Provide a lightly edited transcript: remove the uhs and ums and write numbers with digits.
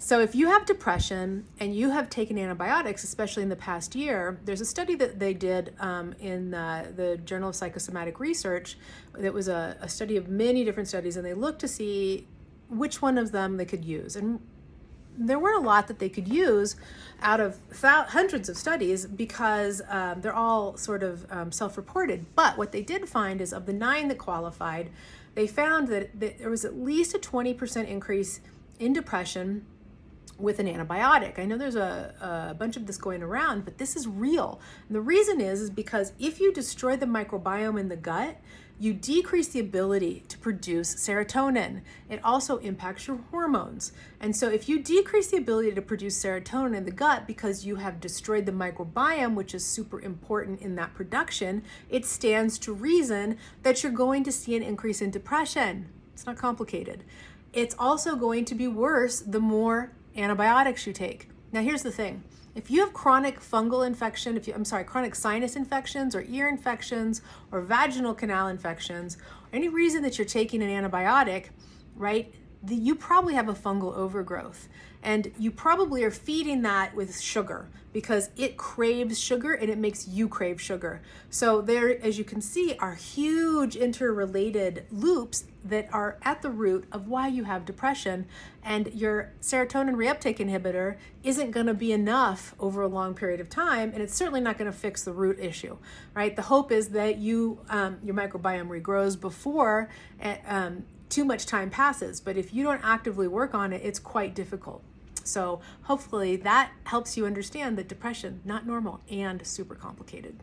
So if you have depression and you have taken antibiotics, especially in the past year, there's a study that they did in the Journal of Psychosomatic Research. That was a study of many different studies, and they looked to see which one of them they could use. And there weren't a lot that they could use out of hundreds of studies, because they're all sort of self-reported. But what they did find is, of the 9 that qualified, they found that there was at least a 20% increase in depression with an antibiotic. I know there's a bunch of this going around, but this is real. And the reason is because if you destroy the microbiome in the gut, you decrease the ability to produce serotonin. It also impacts your hormones. And so if you decrease the ability to produce serotonin in the gut because you have destroyed the microbiome, which is super important in that production, it stands to reason that you're going to see an increase in depression. It's not complicated. It's also going to be worse the more antibiotics you take. Now here's the thing. If you have chronic fungal infection, chronic sinus infections or ear infections or vaginal canal infections, or any reason that you're taking an antibiotic, right, you probably have a fungal overgrowth. And you probably are feeding that with sugar because it craves sugar and it makes you crave sugar. So there, as you can see, are huge interrelated loops that are at the root of why you have depression. And your serotonin reuptake inhibitor isn't going to be enough over a long period of time, and it's certainly not going to fix the root issue, right? The hope is that your microbiome regrows before too much time passes. But if you don't actively work on it, it's quite difficult. So hopefully that helps you understand that depression, not normal and super complicated.